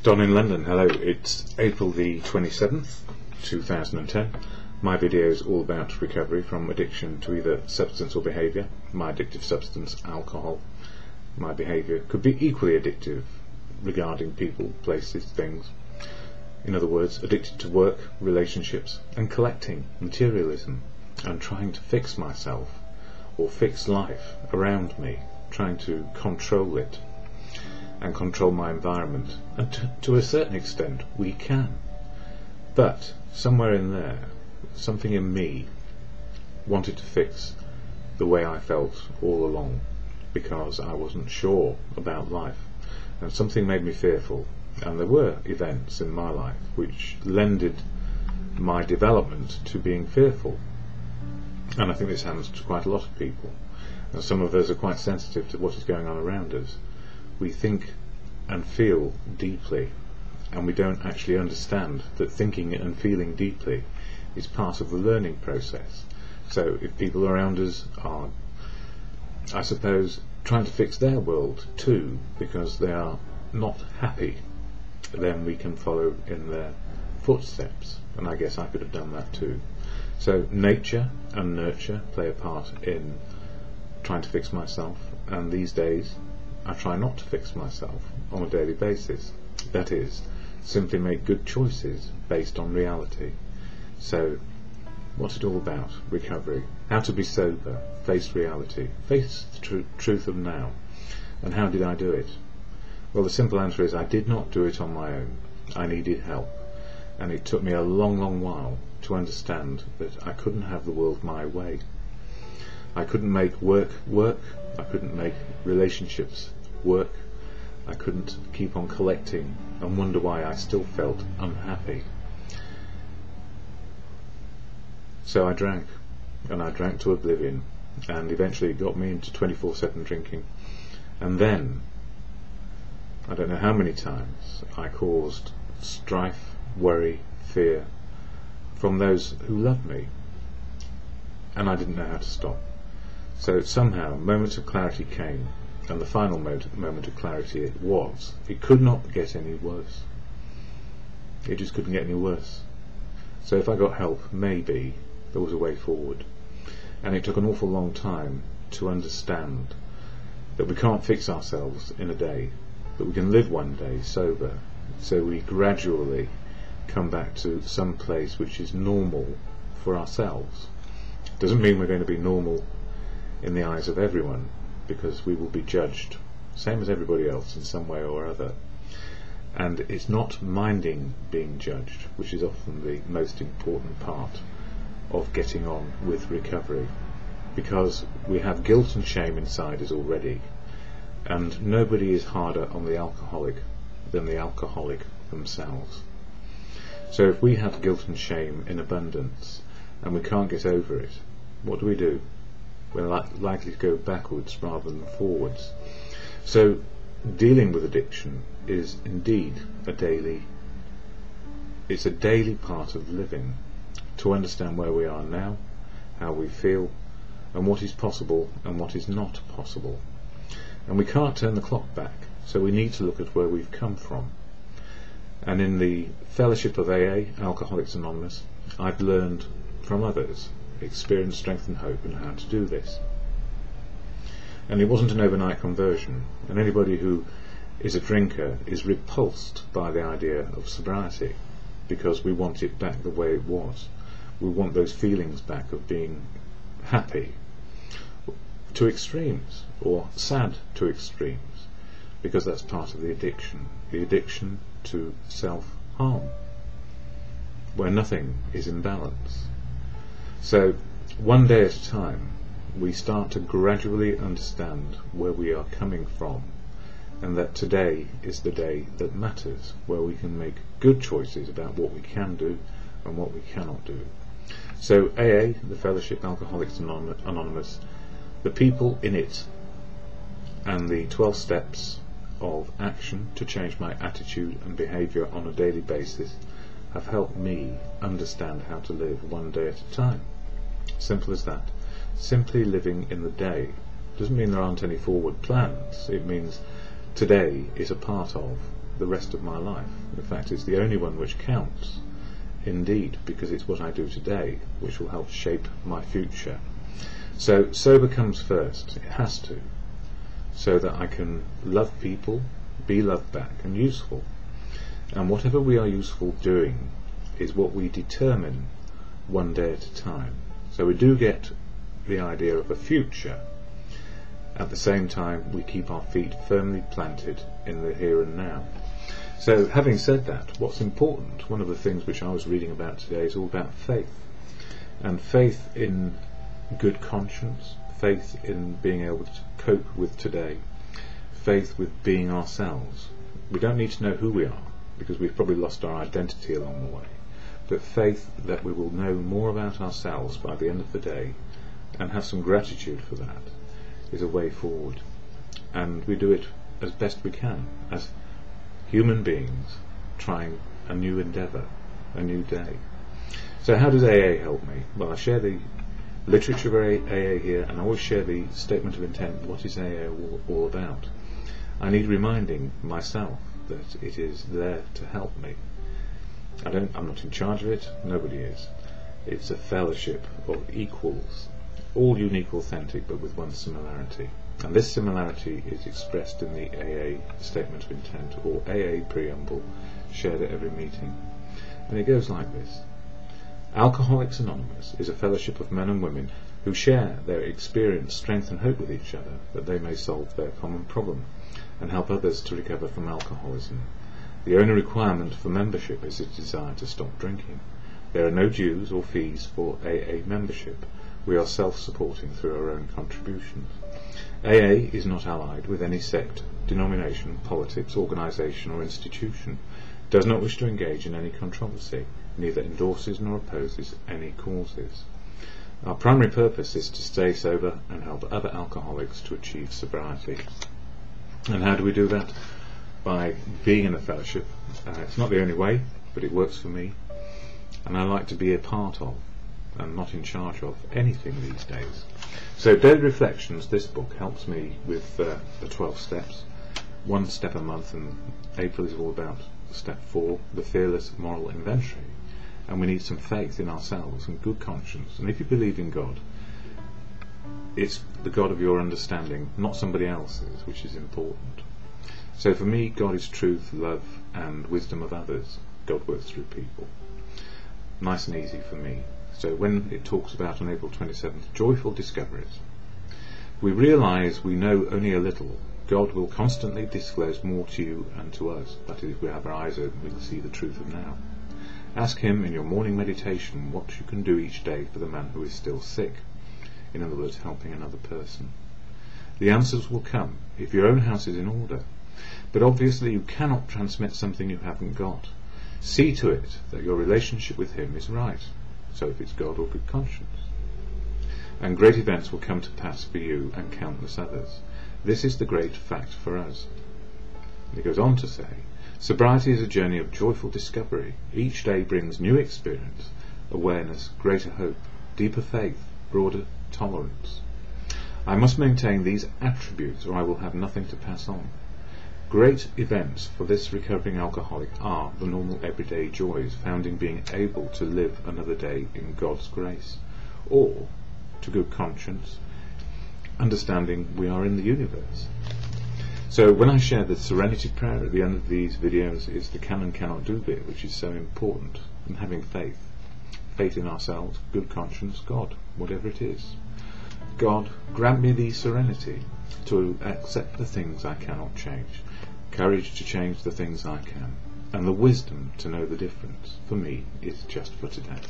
Don in London, hello. It's April the 27th, 2010. My video is all about recovery from addiction to either substance or behaviour. My addictive substance, alcohol. My behaviour could be equally addictive regarding people, places, things. In other words, addicted to work, relationships, and collecting, materialism, and trying to fix myself or fix life around me, trying to control it and control my environment. And to a certain extent we can, but somewhere in there, something in me wanted to fix the way I felt all along, because I wasn't sure about life, and something made me fearful. And there were events in my life which lended my development to being fearful, and I think this happens to quite a lot of people, and some of us are quite sensitive to what is going on around us. We think and feel deeply, and we don't actually understand that thinking and feeling deeply is part of the learning process. So if people around us are, I suppose, trying to fix their world too because they are not happy, then we can follow in their footsteps, and I guess I could have done that too. So nature and nurture play a part in trying to fix myself, and these days I try not to fix myself on a daily basis. That is, simply make good choices based on reality. So what's it all about? Recovery. How to be sober, face reality, face the truth of now. And how did I do it? Well, the simple answer is I did not do it on my own. I needed help, and it took me a long while to understand that I couldn't have the world my way. I couldn't make work work, I couldn't make relationships work, I couldn't keep on collecting and wonder why I still felt unhappy. So I drank, and I drank to oblivion, and eventually it got me into 24/7 drinking. And then, I don't know how many times, I caused strife, worry, fear from those who loved me, and I didn't know how to stop. So somehow moments of clarity came, and the final moment of clarity it could not get any worse. It just couldn't get any worse. So if I got help, maybe there was a way forward. And it took an awful long time to understand that we can't fix ourselves in a day, but we can live one day sober, so we gradually come back to some place which is normal for ourselves. Doesn't mean we're going to be normal in the eyes of everyone, because we will be judged, same as everybody else in some way or other. And it's not minding being judged, which is often the most important part of getting on with recovery, because we have guilt and shame inside us already, and nobody is harder on the alcoholic than the alcoholic themselves. So if we have guilt and shame in abundance and we can't get over it, what do? We're likely to go backwards rather than forwards. So dealing with addiction is indeed a daily part of living, to understand where we are now, how we feel, and what is possible and what is not possible. And we can't turn the clock back, so we need to look at where we've come from. And in the fellowship of AA, Alcoholics Anonymous, I've learned from others experience, strength and hope, and how to do this. And it wasn't an overnight conversion, and anybody who is a drinker is repulsed by the idea of sobriety, because we want it back the way it was. We want those feelings back of being happy to extremes, or sad to extremes, because that's part of the addiction to self-harm, where nothing is in balance. So one day at a time we start to gradually understand where we are coming from, and that today is the day that matters, where we can make good choices about what we can do and what we cannot do. So AA, the Fellowship Alcoholics Anonymous, the people in it, and the 12 steps of action to change my attitude and behaviour on a daily basis have helped me understand how to live one day at a time. Simple as that. Simply living in the day doesn't mean there aren't any forward plans. It means today is a part of the rest of my life. In fact, it's the only one which counts, indeed, because it's what I do today which will help shape my future. So sober comes first, it has to, so that I can love people, be loved back, and useful. And whatever we are useful doing is what we determine one day at a time. So we do get the idea of a future. At the same time, we keep our feet firmly planted in the here and now. So having said that, what's important, one of the things which I was reading about today is all about faith. And faith in good conscience, faith in being able to cope with today, faith with being ourselves. We don't need to know who we are, because we've probably lost our identity along the way, but faith that we will know more about ourselves by the end of the day and have some gratitude for that is a way forward. And we do it as best we can as human beings trying a new endeavour, a new day. So how does AA help me? Well, I share the literature of AA here, and I always share the statement of intent. What is AA all about? I need reminding myself that it is there to help me. I'm not in charge of it, nobody is. It's a fellowship of equals, all unique, authentic, but with one similarity. And this similarity is expressed in the AA statement of intent, or AA preamble, shared at every meeting. And it goes like this. Alcoholics Anonymous is a fellowship of men and women who share their experience, strength and hope with each other, that they may solve their common problem and help others to recover from alcoholism. The only requirement for membership is a desire to stop drinking. There are no dues or fees for AA membership. We are self-supporting through our own contributions. AA is not allied with any sect, denomination, politics, organisation or institution, does not wish to engage in any controversy, neither endorses nor opposes any causes. Our primary purpose is to stay sober and help other alcoholics to achieve sobriety. And how do we do that? By being in a fellowship. It's not the only way, but it works for me, and I like to be a part of and not in charge of anything these days. So Daily Reflections, this book, helps me with the 12 steps, one step a month, and April is all about step 4, the fearless moral inventory. And we need some faith in ourselves and good conscience. And if you believe in God, it's the God of your understanding, not somebody else's, which is important. So for me, God is truth, love and wisdom of others. God works through people. Nice and easy for me. So when it talks about on April 27th, joyful discoveries, we realise we know only a little. God will constantly disclose more to you and to us. That is, if we have our eyes open, we will see the truth of now. Ask Him in your morning meditation what you can do each day for the man who is still sick. In other words, helping another person. The answers will come if your own house is in order. But obviously you cannot transmit something you haven't got. See to it that your relationship with Him is right. So if it's God or good conscience. And great events will come to pass for you and countless others. This is the great fact for us. And he goes on to say, sobriety is a journey of joyful discovery. Each day brings new experience, awareness, greater hope, deeper faith, broader tolerance. I must maintain these attributes or I will have nothing to pass on. Great events for this recovering alcoholic are the normal everyday joys found in being able to live another day in God's grace, or, to good conscience, understanding we are in the universe. So when I share the serenity prayer at the end of these videos, it's the can and cannot do bit, which is so important, and having faith. Faith in ourselves, good conscience, God, whatever it is. God, grant me the serenity to accept the things I cannot change, courage to change the things I can, and the wisdom to know the difference. For me, it's just for today.